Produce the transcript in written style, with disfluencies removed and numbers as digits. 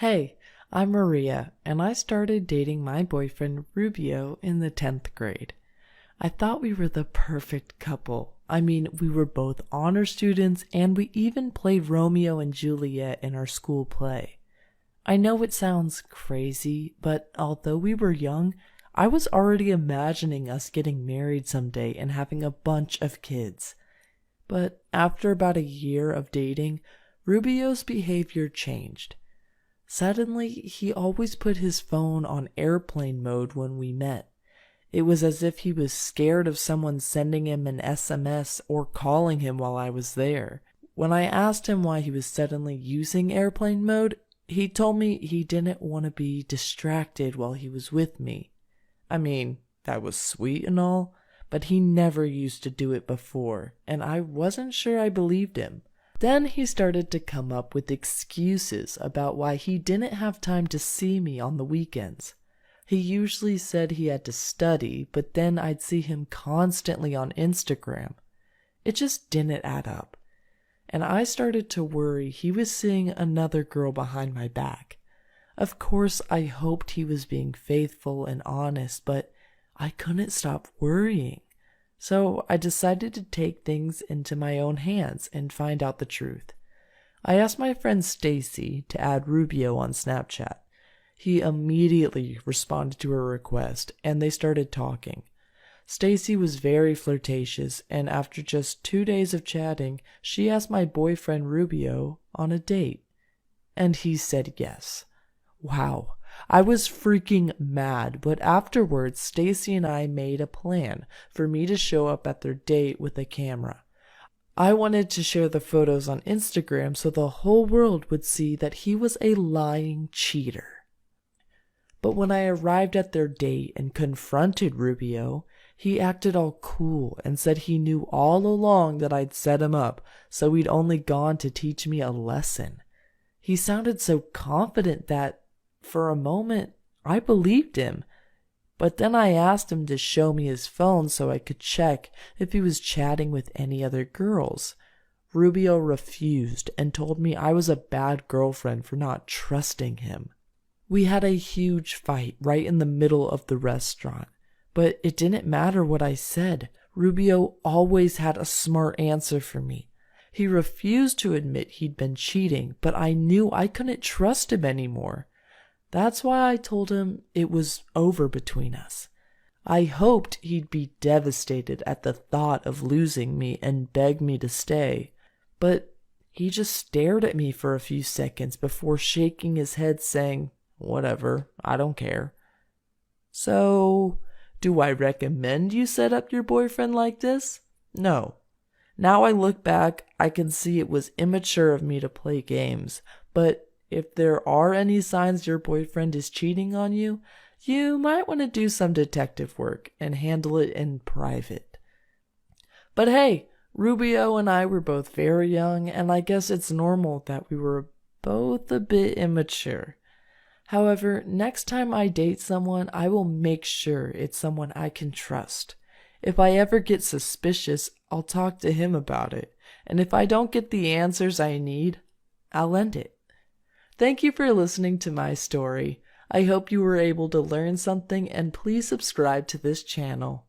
Hey, I'm Maria, and I started dating my boyfriend Rubio in the 10th grade. I thought we were the perfect couple. I mean, we were both honor students, and we even played Romeo and Juliet in our school play. I know it sounds crazy, but although we were young, I was already imagining us getting married someday and having a bunch of kids. But after about a year of dating, Rubio's behavior changed. Suddenly, he always put his phone on airplane mode when we met. It was as if he was scared of someone sending him an SMS or calling him while I was there. When I asked him why he was suddenly using airplane mode, he told me he didn't want to be distracted while he was with me. I mean, that was sweet and all, but he never used to do it before, and I wasn't sure I believed him. Then he started to come up with excuses about why he didn't have time to see me on the weekends. He usually said he had to study, but then I'd see him constantly on Instagram. It just didn't add up. And I started to worry he was seeing another girl behind my back. Of course, I hoped he was being faithful and honest, but I couldn't stop worrying. So I decided to take things into my own hands and find out the truth. I asked my friend Stacy to add Rubio on Snapchat. He immediately responded to her request, and they started talking. Stacy was very flirtatious, and after just 2 days of chatting, she asked my boyfriend Rubio on a date. And he said yes. Wow, I was freaking mad, but afterwards Stacy and I made a plan for me to show up at their date with a camera. I wanted to share the photos on Instagram so the whole world would see that he was a lying cheater. But when I arrived at their date and confronted Rubio, he acted all cool and said he knew all along that I'd set him up, so he'd only gone to teach me a lesson. He sounded so confident that, for a moment, I believed him. But then I asked him to show me his phone so I could check if he was chatting with any other girls. Rubio refused and told me I was a bad girlfriend for not trusting him. We had a huge fight right in the middle of the restaurant, but it didn't matter what I said. Rubio always had a smart answer for me. He refused to admit he'd been cheating, but I knew I couldn't trust him anymore. That's why I told him it was over between us. I hoped he'd be devastated at the thought of losing me and beg me to stay, but he just stared at me for a few seconds before shaking his head saying, "Whatever, I don't care." So, do I recommend you set up your boyfriend like this? No. Now I look back, I can see it was immature of me to play games, but if there are any signs your boyfriend is cheating on you, you might want to do some detective work and handle it in private. But hey, Rubio and I were both very young, and I guess it's normal that we were both a bit immature. However, next time I date someone, I will make sure it's someone I can trust. If I ever get suspicious, I'll talk to him about it. And if I don't get the answers I need, I'll end it. Thank you for listening to my story. I hope you were able to learn something, and please subscribe to this channel.